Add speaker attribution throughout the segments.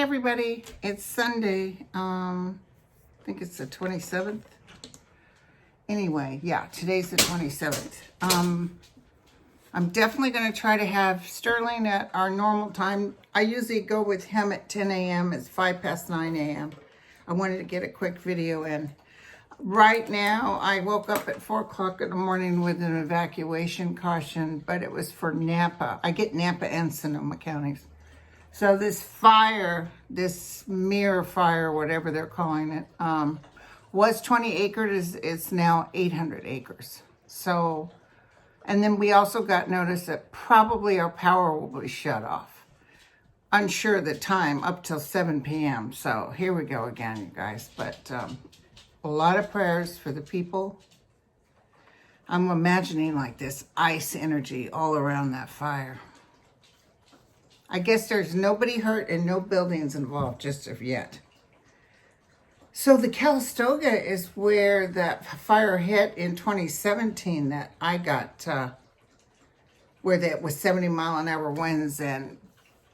Speaker 1: Everybody, it's Sunday. I think it's the 27th. Anyway, yeah, today's the 27th. I'm definitely going to try to have Sterling at our normal time. I usually go with him at 10 a.m. It's 5 past 9 a.m. I wanted to get a quick video in. Right now, I woke up at 4 o'clock in the morning with an evacuation caution, but it was for Napa. I get Napa and Sonoma counties. So this fire, this mirror fire, whatever they're calling it, was 20 acres. It's now 800 acres. So, and then we also got notice that probably our power will be shut off. Unsure of the time, up till 7 p.m. So here we go again, you guys. But a lot of prayers for the people. I'm imagining like this ice energy all around that fire. I guess there's nobody hurt and no buildings involved just of yet. So the Calistoga is where that fire hit in 2017 that I got, where that was 70-mile-an-hour winds and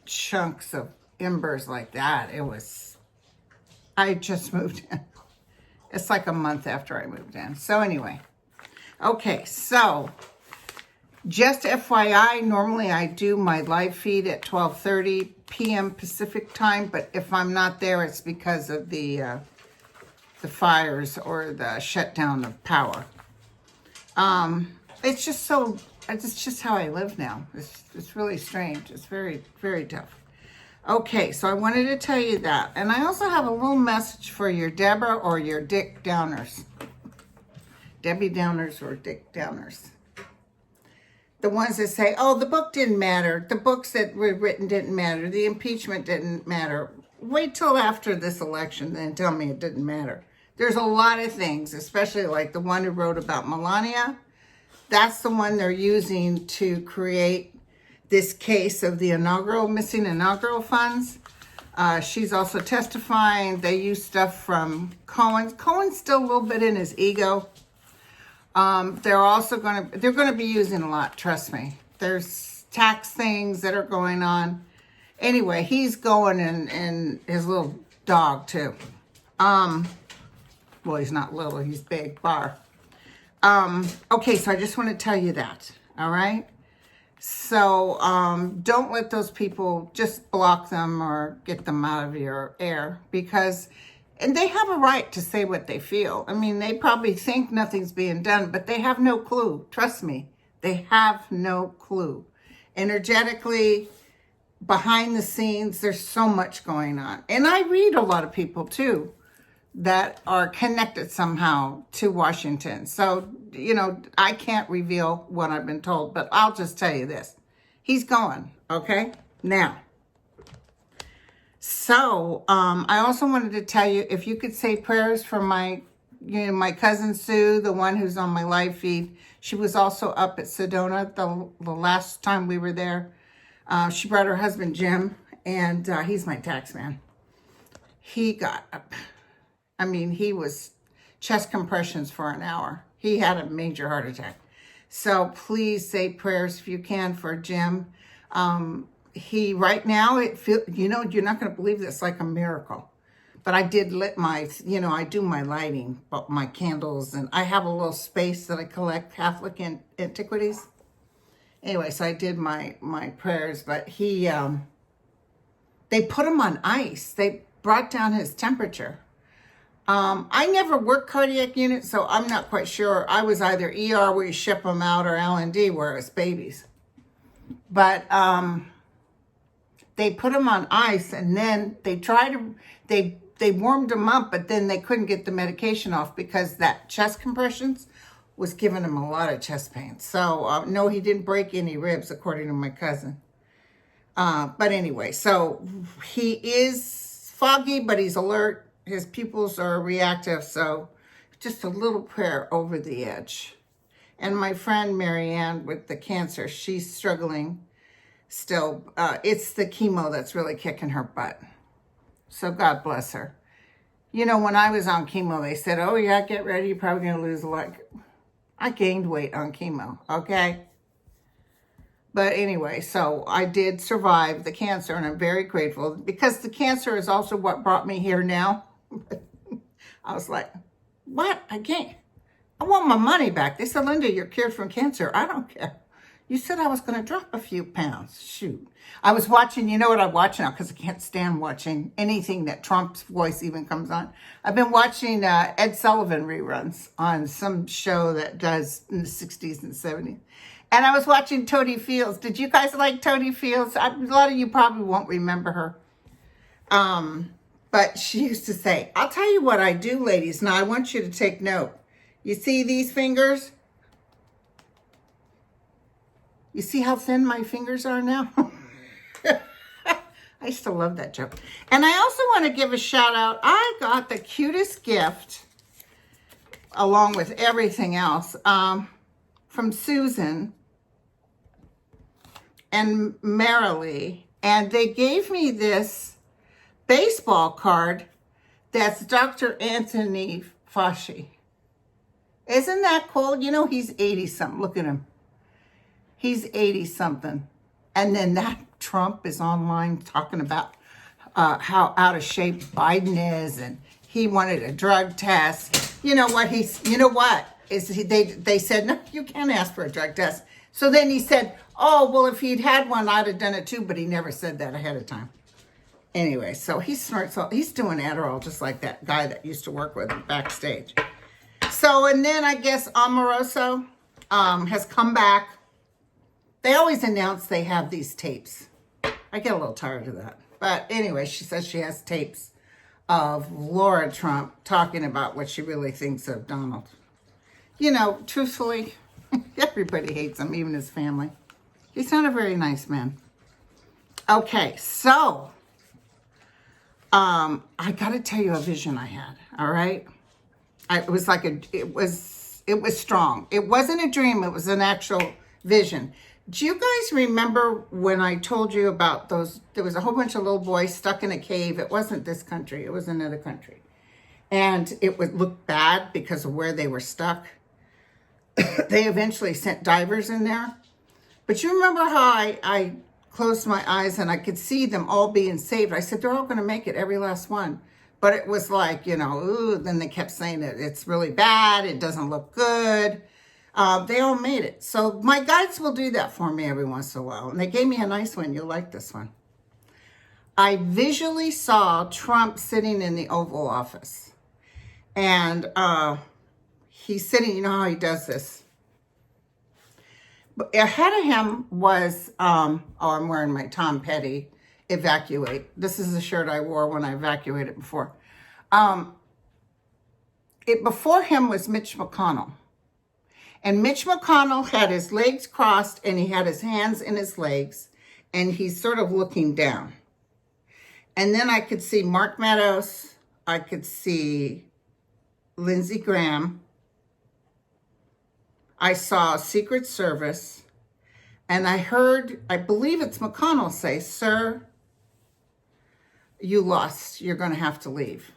Speaker 1: chunks of embers like that. I just moved in. It's like a month after I moved in. So anyway, okay, so just FYI, normally I do my live feed at 12:30 p.m. Pacific time, but if I'm not there, it's because of the fires or the shutdown of power. It's just how I live now. It's really strange. It's very, very tough. Okay, so I wanted to tell you that. And I also have a little message for your Deborah or your Dick Downers. Debbie Downers or Dick Downers. The ones that say, oh, the book didn't matter. The books that were written didn't matter. The impeachment didn't matter. Wait till after this election, then tell me it didn't matter. There's a lot of things, especially like the one who wrote about Melania. That's the one they're using to create this case of the missing inaugural funds. She's also testifying. They use stuff from Cohen. Cohen's still a little bit in his ego. They're going to be using a lot, trust me. There's tax things that are going on. Anyway, he's going in his little dog too. Well, he's not little, he's big, Bar. Okay, so I just want to tell you that, all right? So, don't let those people, just block them or get them out of your air and they have a right to say what they feel. I mean, they probably think nothing's being done, but they have no clue. Trust me, they have no clue. Energetically, behind the scenes, there's so much going on. And I read a lot of people too that are connected somehow to Washington. So, I can't reveal what I've been told, but I'll just tell you this. He's going, okay? Now, so, I also wanted to tell you, if you could say prayers for my cousin Sue, the one who's on my live feed. She was also up at Sedona the last time we were there. She brought her husband, Jim, and he's my tax man. He got up. He was chest compressions for an hour. He had a major heart attack. So please say prayers if you can for Jim. He right now, you're not going to believe this, like a miracle. But I did lit I do my lighting, my candles, and I have a little space that I collect Catholic antiquities. Anyway, so I did my prayers, but they put him on ice. They brought down his temperature. I never worked cardiac unit, so I'm not quite sure. I was either ER where you ship them out or L&D where it's babies. But they put him on ice, and then they warmed him up, but then they couldn't get the medication off because that chest compressions was giving him a lot of chest pain. So, no, he didn't break any ribs, according to my cousin. But anyway, so he is foggy, but he's alert. His pupils are reactive, so just a little prayer over the edge. And my friend Marianne with the cancer, she's struggling still. It's the chemo that's really kicking her butt. So God bless her. You know, when I was on chemo, they said, oh yeah, get ready, you're probably going to lose a lot. I gained weight on chemo, okay? But anyway, so I did survive the cancer, and I'm very grateful because the cancer is also what brought me here now. I was like, what? I want my money back. They said, Linda, you're cured from cancer. I don't care. You said I was going to drop a few pounds. Shoot. I was watching, you know what I watch now, because I can't stand watching anything that Trump's voice even comes on. I've been watching Ed Sullivan reruns on some show that does in the 60s and 70s. And I was watching Toady Fields. Did you guys like Toady Fields? A lot of you probably won't remember her. But she used to say, I'll tell you what I do, ladies. Now, I want you to take note. You see these fingers? You see how thin my fingers are now? I used to love that joke. And I also want to give a shout out. I got the cutest gift, along with everything else, from Susan and Marilee. And they gave me this baseball card that's Dr. Anthony Fauci. Isn't that cool? You know, he's 80-something. Look at him. He's 80-something. And then that Trump is online talking about how out of shape Biden is, and he wanted a drug test. You know what? They said, no, you can't ask for a drug test. So then he said, oh, well, if he'd had one, I'd have done it too, but he never said that ahead of time. Anyway, so he's smart. So he's doing Adderall just like that guy that used to work with him backstage. So, and then I guess Omaroso has come back. They always announce they have these tapes. I get a little tired of that. But anyway, she says she has tapes of Laura Trump talking about what she really thinks of Donald. You know, truthfully, everybody hates him, even his family. He's not a very nice man. Okay, so I got to tell you a vision I had, all right? It was strong. It wasn't a dream. It was an actual vision. Do you guys remember when I told you about those? There was a whole bunch of little boys stuck in a cave. It wasn't this country. It was another country. And it would look bad because of where they were stuck. They eventually sent divers in there. But you remember how I closed my eyes and I could see them all being saved. I said, they're all going to make it, every last one. But it was like, you know, ooh, then they kept saying that it's really bad. It doesn't look good. They all made it. So my guides will do that for me every once in a while. And they gave me a nice one. You'll like this one. I visually saw Trump sitting in the Oval Office. And he's sitting, you know how he does this. But ahead of him was, I'm wearing my Tom Petty evacuate. This is the shirt I wore when I evacuated before. Before him was Mitch McConnell. And Mitch McConnell had his legs crossed and he had his hands in his legs and he's sort of looking down. And then I could see Mark Meadows. I could see Lindsey Graham. I saw Secret Service. And I heard, I believe it's McConnell say, sir, you lost. You're going to have to leave.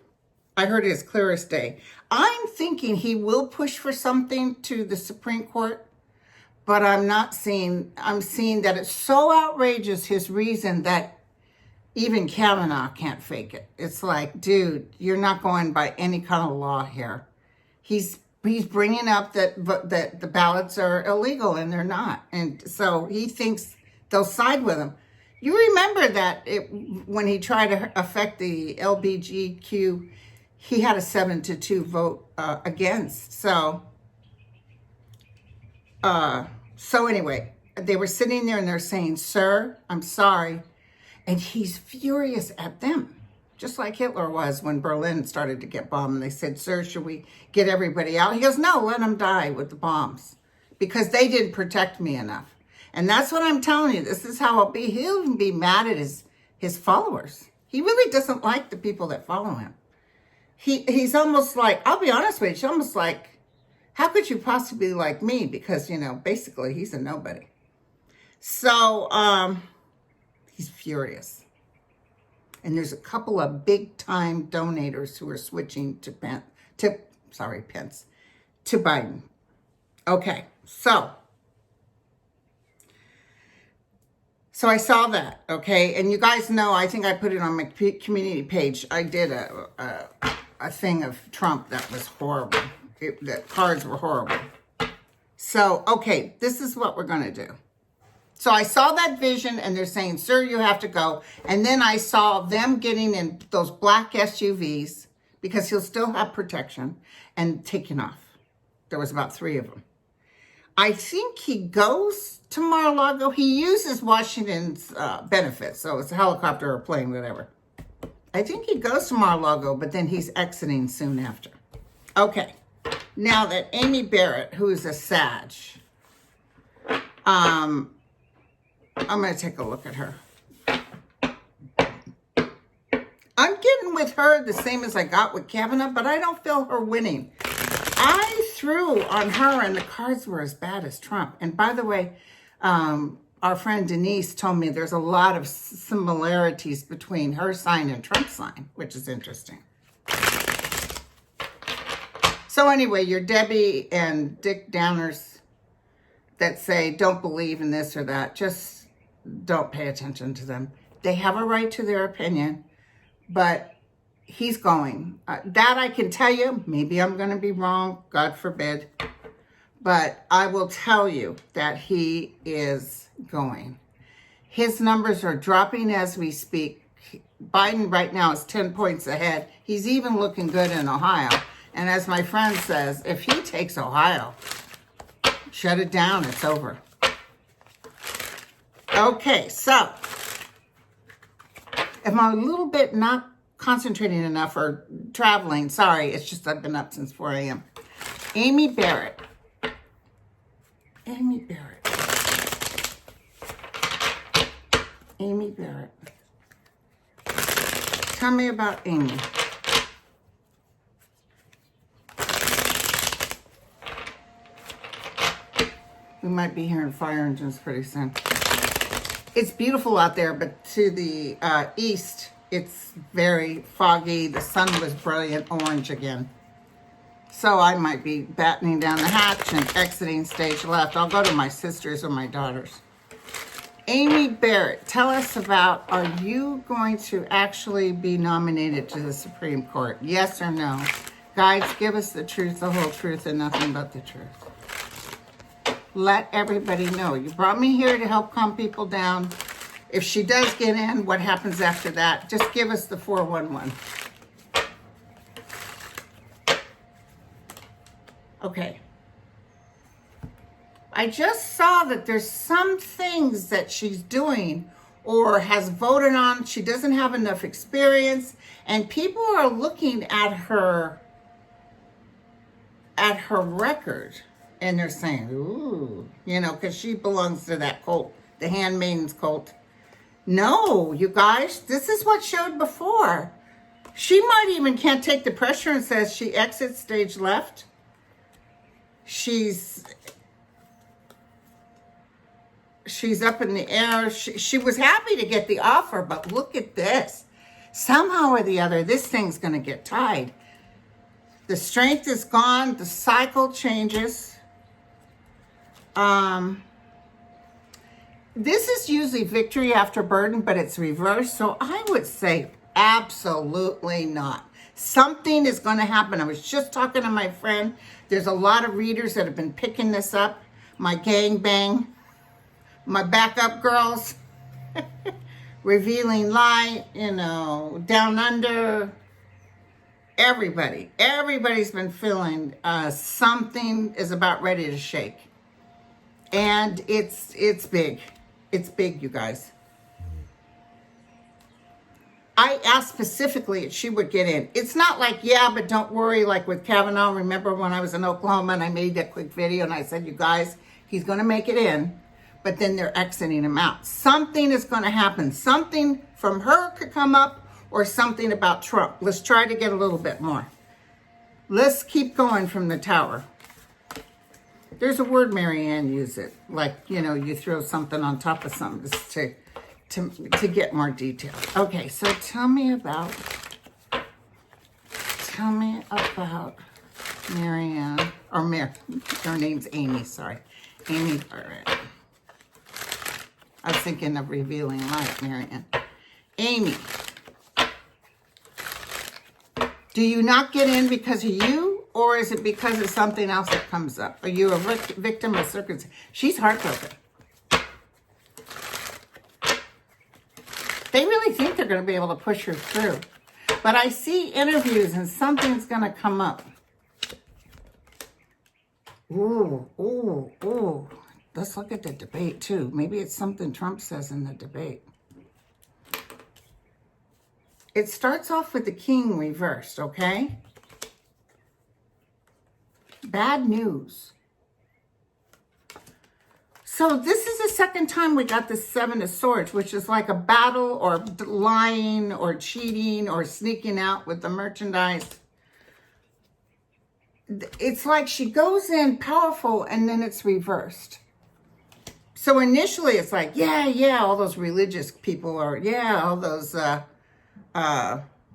Speaker 1: I heard it as clear as day. I'm thinking he will push for something to the Supreme Court, but I'm seeing that it's so outrageous, his reason, that even Kavanaugh can't fake it. It's like, dude, you're not going by any kind of law here. He's bringing up that the ballots are illegal, and they're not. And so he thinks they'll side with him. You remember that when he tried to affect the LBGQ, he had a 7-2 vote against. So anyway, they were sitting there and they're saying, sir, I'm sorry. And he's furious at them, just like Hitler was when Berlin started to get bombed. And they said, sir, should we get everybody out? He goes, no, let them die with the bombs because they didn't protect me enough. And that's what I'm telling you. This is how it'll be. He'll even be mad at his followers. He really doesn't like the people that follow him. He's almost like, I'll be honest with you, he's almost like, how could you possibly like me? Because, basically he's a nobody. So, he's furious. And there's a couple of big time donators who are switching to Pence, to Biden. Okay, so I saw that, okay? And you guys know, I think I put it on my community page. I did a thing of Trump that was horrible. The cards were horrible. So, okay, this is what we're going to do. So I saw that vision, and they're saying, sir, you have to go. And then I saw them getting in those black SUVs, because he'll still have protection, and taking off. There was about 3 of them. I think he goes to Mar-a-Lago. He uses Washington's benefits, so it's a helicopter or a plane, whatever. I think he goes to Mar-a-Lago, but then he's exiting soon after. Okay. Now that Amy Barrett, who is a Sag, I'm going to take a look at her. I'm getting with her the same as I got with Kavanaugh, but I don't feel her winning. I threw on her, and the cards were as bad as Trump. And by the way, our friend Denise told me there's a lot of similarities between her sign and Trump's sign, which is interesting. So anyway, your Debbie and Dick Downers that say don't believe in this or that, just don't pay attention to them. They have a right to their opinion, but he's going. That I can tell you. Maybe I'm going to be wrong, God forbid. But I will tell you that he is going. His numbers are dropping as we speak. Biden right now is 10 points ahead. He's even looking good in Ohio. And as my friend says, if he takes Ohio, shut it down, it's over. Okay, so am I a little bit not concentrating enough or traveling? Sorry, it's just I've been up since 4 a.m. Amy Barrett. Amy Barrett. Amy Barrett. Tell me about Amy. We might be hearing fire engines pretty soon. It's beautiful out there, but to the east, it's very foggy. The sun was brilliant orange again. So I might be battening down the hatch and exiting stage left. I'll go to my sisters or my daughters. Amy Barrett, tell us about, are you going to actually be nominated to the Supreme Court? Yes or no? Guys, give us the truth, the whole truth, and nothing but the truth. Let everybody know. You brought me here to help calm people down. If she does get in, what happens after that? Just give us the 411. Okay. I just saw that there's some things that she's doing or has voted on. She doesn't have enough experience, and people are looking at her record. And they're saying, ooh, because she belongs to that cult, the Handmaid's cult. No, you guys, this is what showed before. She might even can't take the pressure and says she exits stage left. She's up in the air. She was happy to get the offer, but look at this. Somehow or the other, this thing's going to get tied. The strength is gone. The cycle changes. This is usually victory after burden, but it's reversed. So I would say absolutely not. Something is going to happen. I was just talking to my friend. There's a lot of readers that have been picking this up. My gangbang, my backup girls, Revealing Light, Down Under. Everybody's been feeling something is about ready to shake. And it's big. It's big, you guys. I asked specifically if she would get in. It's not like, yeah, but don't worry, like with Kavanaugh. Remember when I was in Oklahoma and I made that quick video and I said, you guys, he's going to make it in. but then they're exiting him out. Something is going to happen. Something from her could come up, or something about Trump. Let's try to get a little bit more. Let's keep going from the tower. There's a word Marianne used it, like, you know, you throw something on top of something just to get more detail. Okay, so tell me about Marianne, or her name's Amy, sorry. Amy Barrett. I was thinking of Revealing Light, Marianne. Amy. Do you not get in because of you, or is it because of something else that comes up? Are you a victim of circumstance? She's heartbroken. They really think they're going to be able to push her through. But I see interviews and something's going to come up. Ooh. Let's look at the debate too. Maybe it's something Trump says in the debate. It starts off with the king reversed, okay? Bad news. So this is the second time we got the Seven of Swords, which is like a battle or lying or cheating or sneaking out with the merchandise. It's like she goes in powerful and then it's reversed. So initially it's like, yeah, all those religious people, or all those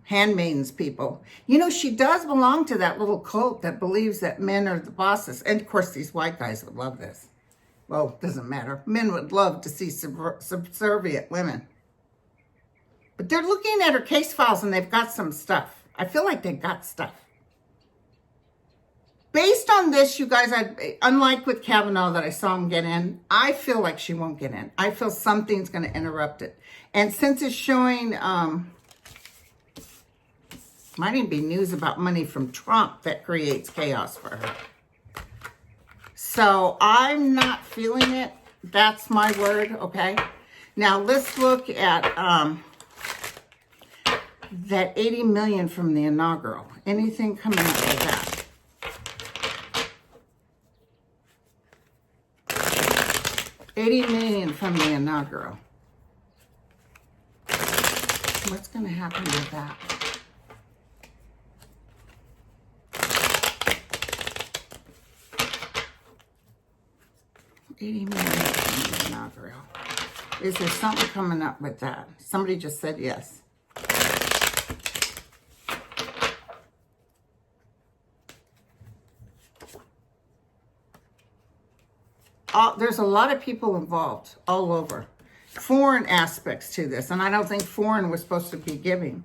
Speaker 1: handmaidens people. You know, she does belong to that little cult that believes that men are the bosses. And of course, these white guys would love this. Well, it doesn't matter. Men would love to see subservient women. But they're looking at her case files and they've got some stuff. I feel like they've got stuff. Based on this, you guys, unlike with Kavanaugh that I saw him get in, I feel like she won't get in. I feel something's going to interrupt it. And since it's showing, might even be news about money from Trump that creates chaos for her. So I'm not feeling it. That's my word, okay? Now let's look at that 80 million from the inaugural. Anything coming up with that? $80 million from the inaugural. What's going to happen with that? $80 million from the inaugural. Is there something coming up with that? Somebody just said yes. There's a lot of people involved all over. Foreign aspects to this. And I don't think foreign was supposed to be giving.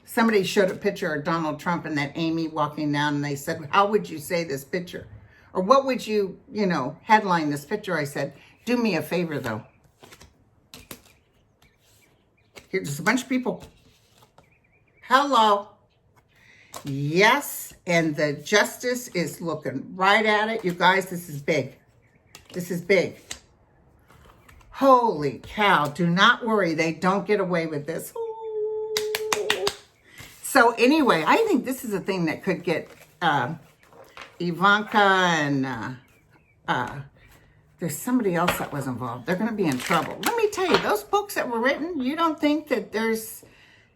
Speaker 1: Somebody showed a picture of Donald Trump and that Amy walking down, and they said, how would you say this picture? Or what would you, headline this picture? I said, do me a favor, though. Here's a bunch of people. Hello. Yes, and the justice is looking right at it. You guys, this is big. This is big. Holy cow. Do not worry. They don't get away with this. Ooh. So anyway, I think this is a thing that could get Ivanka and there's somebody else that was involved. They're going to be in trouble. Let me tell you, those books that were written, you don't think that there's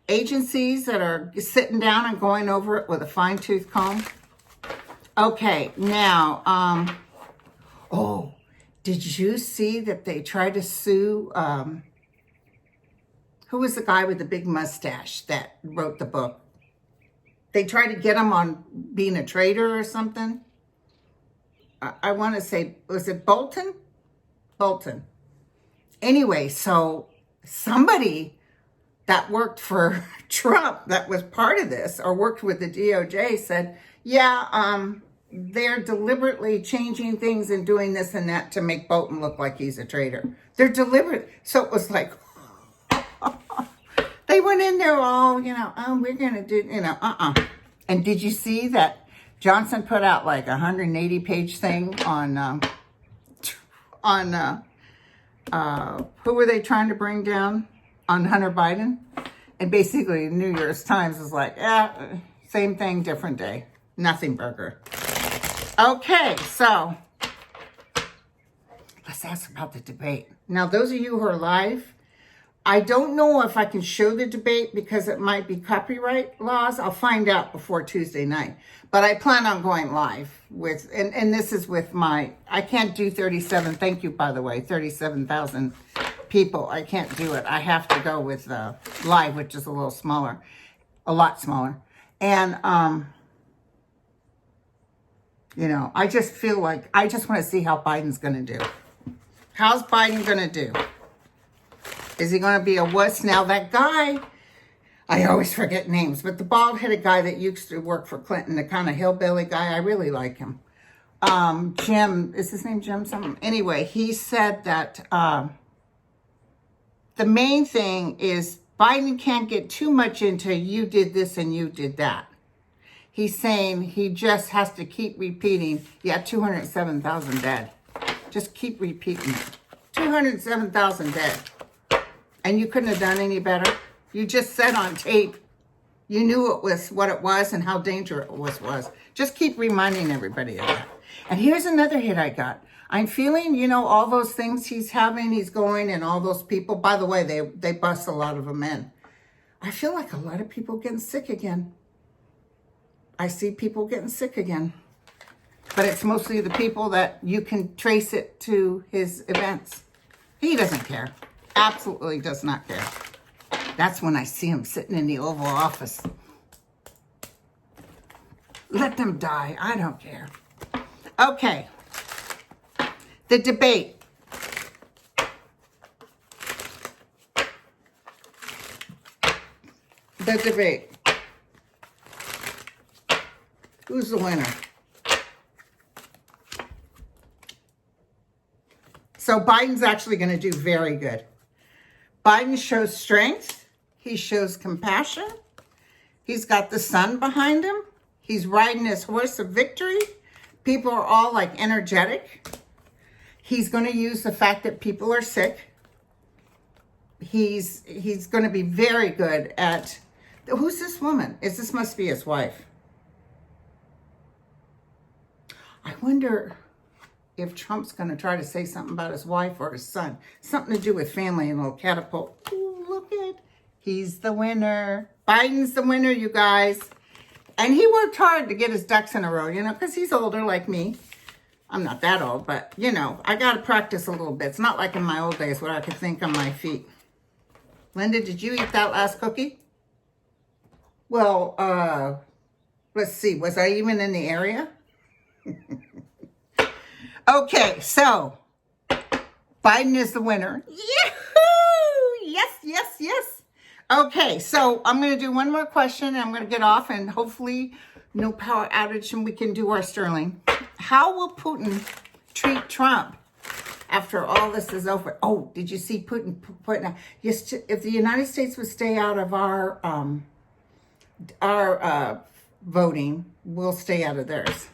Speaker 1: agencies that are sitting down and going over it with a fine-tooth comb? Okay, now, did you see that they tried to sue, who was the guy with the big mustache that wrote the book? They tried to get him on being a traitor or something. I want to say, was it Bolton? Bolton. Anyway, so somebody that worked for Trump that was part of this or worked with the DOJ said, they're deliberately changing things and doing this and that to make Bolton look like he's a traitor. They're deliberate. So it was like, they went in there all, we're going to do, And did you see that Johnson put out like a 180-page thing on who were they trying to bring down? On Hunter Biden? And basically New Year's Times was like, same thing, different day. Nothing burger. Okay, so let's ask about the debate. Now, those of you who are live, I don't know if I can show the debate because it might be copyright laws. I'll find out before Tuesday night. But I plan on going live with, and this is with my, I can't do 37, thank you, by the way, 37,000 people. I can't do it. I have to go with live, which is a little smaller, a lot smaller. And, you know, I just feel like, I just want to see how Biden's going to do. How's Biden going to do? Is he going to be a wuss? Now, that guy, I always forget names, but the bald-headed guy that used to work for Clinton, the kind of hillbilly guy, I really like him. Jim, is his name Jim something? Anyway, he said that the main thing is Biden can't get too much into you did this and you did that. He's saying he just has to keep repeating, 207,000 dead. Just keep repeating it. 207,000 dead. And you couldn't have done any better. You just said on tape, you knew it was what it was and how dangerous it was. Just keep reminding everybody of that. And here's another hit I got. I'm feeling, you know, all those things he's having, he's going, and all those people. By the way, they bust a lot of them in. I feel like a lot of people getting sick again. I see people getting sick again. But it's mostly the people that you can trace it to his events. He doesn't care. Absolutely does not care. That's when I see him sitting in the Oval Office. Let them die. I don't care. Okay. The debate. The debate. Who's the winner? So Biden's actually going to do very good. Biden shows strength. He shows compassion. He's got the sun behind him. He's riding his horse of victory. People are all like energetic. He's going to use the fact that people are sick. He's going to be very good at, who's this woman? This must be his wife. I wonder if Trump's going to try to say something about his wife or his son. Something to do with family and a little catapult. Ooh, look at, he's the winner. Biden's the winner, you guys. And he worked hard to get his ducks in a row, you know, because he's older like me. I'm not that old, but, you know, I got to practice a little bit. It's not like in my old days where I could think on my feet. Linda, did you eat that last cookie? Well, let's see. Was I even in the area? Okay, so Biden is the winner. Yahoo! Yes, yes, yes. Okay, so I'm going to do one more question and I'm going to get off and hopefully no power outage and we can do our Sterling. How will Putin treat Trump after all this is over? Oh, did you see Putin putting, if the United States would stay out of our voting, we'll stay out of theirs.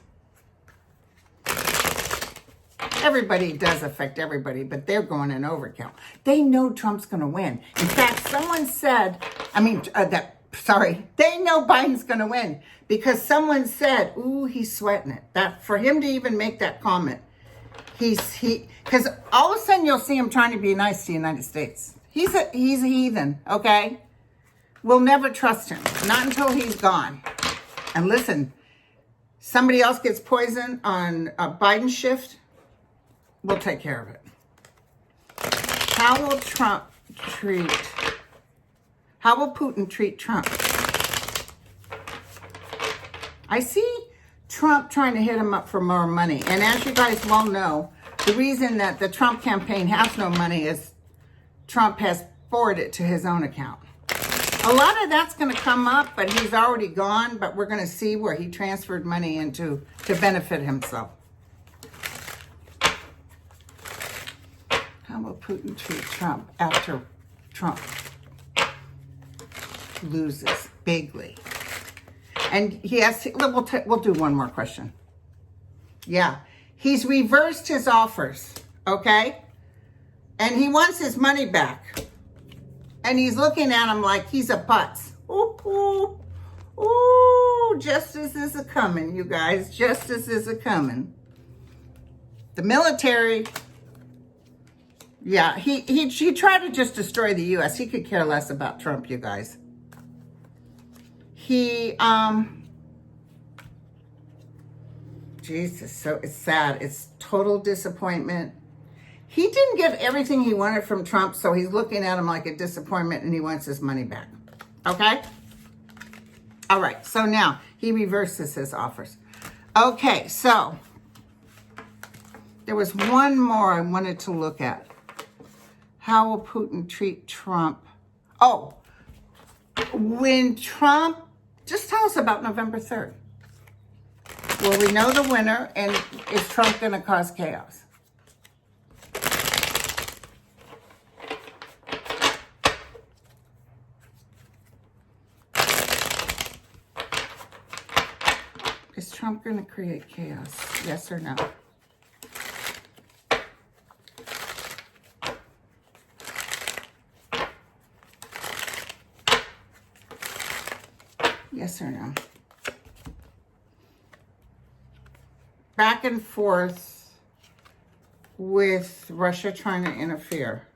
Speaker 1: Everybody does affect everybody, but they're going in overkill. They know Trump's going to win. In fact, someone said, they know Biden's going to win because someone said, ooh, he's sweating it. That for him to even make that comment, because all of a sudden you'll see him trying to be nice to the United States. He's a heathen, okay? We'll never trust him, not until he's gone. And listen, somebody else gets poisoned on a Biden shift, we'll take care of it. How will Putin treat Trump? I see Trump trying to hit him up for more money. And as you guys well know, the reason that the Trump campaign has no money is Trump has forwarded it to his own account. A lot of that's going to come up, but he's already gone. But we're going to see where he transferred money into to benefit himself. How will Putin treat Trump after Trump loses bigly? And yes, we'll do one more question. Yeah, he's reversed his offers, okay? And he wants his money back. And he's looking at him like he's a putz. Ooh, ooh, ooh, justice is a-coming, you guys. Justice is a-coming. The military Yeah, he tried to just destroy the U.S. He could care less about Trump, you guys. Jesus, so it's sad. It's total disappointment. He didn't get everything he wanted from Trump, so he's looking at him like a disappointment and he wants his money back. Okay? All right, so now he reverses his offers. Okay, so there was one more I wanted to look at. How will Putin treat Trump? Oh, when Trump, just tell us about November 3rd. Well, we know the winner, and is Trump going to cause chaos? Is Trump going to create chaos? Yes or no? Yes or no? Back and forth with Russia trying to interfere.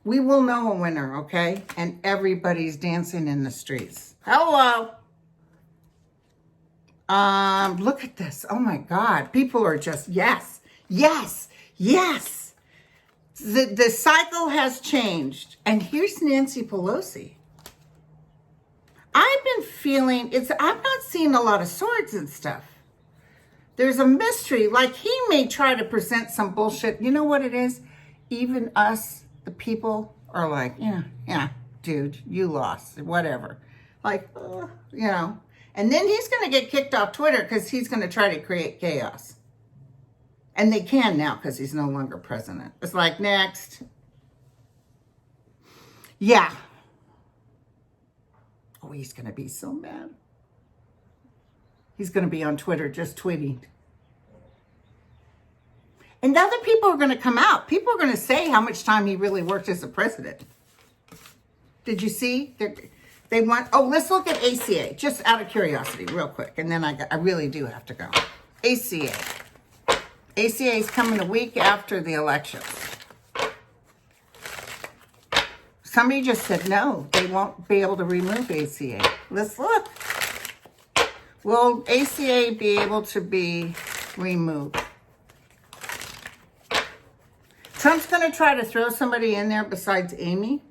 Speaker 1: We will know a winner, okay? And everybody's dancing in the streets. Hello. Look at this. Oh my God. People are just, yes, yes, yes. The cycle has changed. And here's Nancy Pelosi. I've been feeling, I'm not seeing a lot of swords and stuff. There's a mystery. Like, he may try to present some bullshit. You know what it is? Even us, the people, are like, yeah, dude, you lost, whatever. Like, you know. And then he's going to get kicked off Twitter because he's going to try to create chaos. And they can now because he's no longer president. It's like, next. Yeah. Oh, he's going to be so mad. He's going to be on Twitter just tweeting. And other people are going to come out. People are going to say how much time he really worked as a president. Did you see? They want, oh, let's look at ACA, just out of curiosity, real quick. And then I really do have to go. ACA. ACA is coming a week after the election. Somebody just said no, they won't be able to remove ACA. Let's look. Will ACA be able to be removed? Trump's going to try to throw somebody in there besides Amy,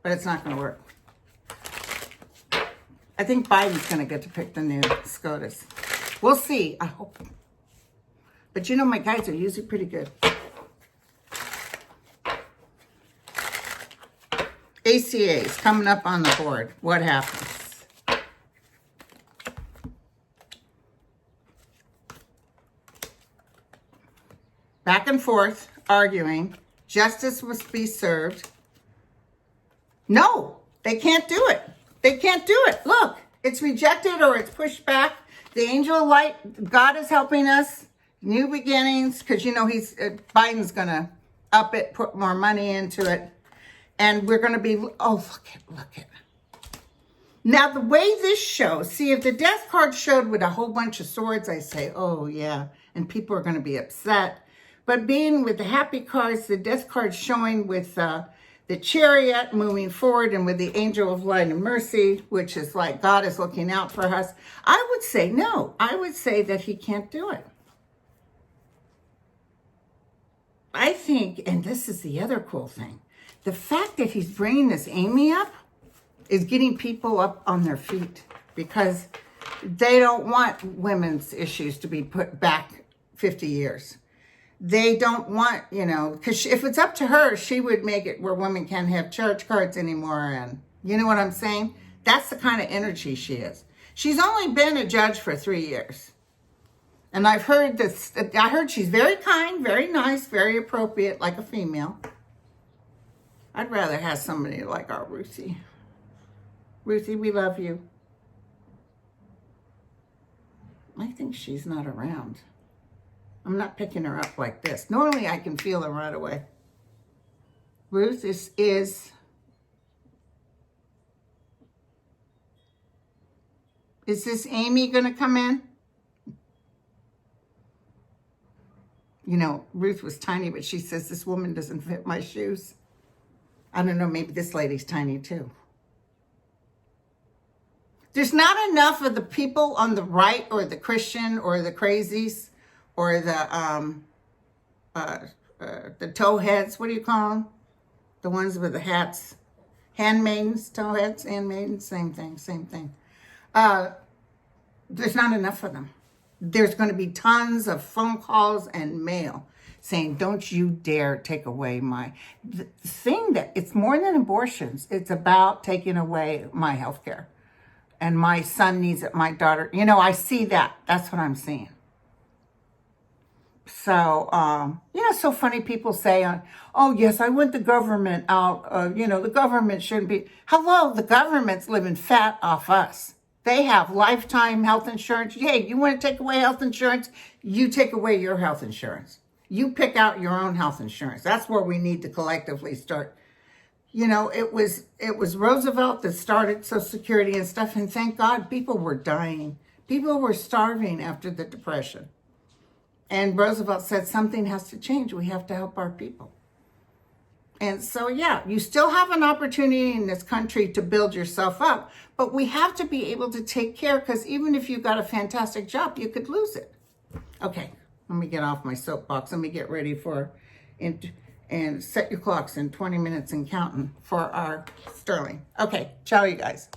Speaker 1: but it's not going to work. I think Biden's going to get to pick the new SCOTUS. We'll see. I hope. But you know, my guys are usually pretty good. ACA is coming up on the board. What happens? Back and forth, arguing. Justice must be served. No, they can't do it. They can't do it. Look, it's rejected or it's pushed back. The angel of light, God is helping us. New beginnings, because you know Biden's going to up it, put more money into it. And we're going to be, oh, look it. Now, the way this shows, see, if the death card showed with a whole bunch of swords, I say, oh, yeah, and people are going to be upset. But being with the happy cards, the death card showing with the chariot moving forward and with the angel of light and mercy, which is like God is looking out for us, I would say no. I would say that he can't do it. I think, and this is the other cool thing, the fact that he's bringing this Amy up is getting people up on their feet because they don't want women's issues to be put back 50 years. They don't want, because if it's up to her, she would make it where women can't have church cards anymore. And you know what I'm saying? That's the kind of energy she is. She's only been a judge for 3 years. And I've heard this, I heard she's very kind, very nice, very appropriate, like a female. I'd rather have somebody like our Ruthie. Ruthie, we love you. I think she's not around. I'm not picking her up like this. Normally I can feel her right away. Ruth is this Amy going to come in? You know, Ruth was tiny, but she says, this woman doesn't fit my shoes. I don't know, maybe this lady's tiny too. There's not enough of the people on the right or the Christian or the crazies or the towheads. What do you call them? The ones with the hats. Handmaidens, towheads, handmaidens, same thing, same thing. There's not enough of them. There's going to be tons of phone calls and mail saying, don't you dare take away the thing that it's more than abortions. It's about taking away my health care. And my son needs it, my daughter. You know, I see that. That's what I'm seeing. So, so funny people say, oh, yes, I want the government out. The government shouldn't be. Hello, the government's living fat off us. They have lifetime health insurance. Yay, you want to take away health insurance? You take away your health insurance. You pick out your own health insurance. That's where we need to collectively start. You know, it was Roosevelt that started Social Security and stuff, and thank God people were dying. People were starving after the Depression. And Roosevelt said something has to change. We have to help our people. And so, yeah, you still have an opportunity in this country to build yourself up, but we have to be able to take care, because even if you got a fantastic job, you could lose it. Okay, let me get off my soapbox. Let me get ready and set your clocks in 20 minutes and counting for our Sterling. Okay, ciao, you guys.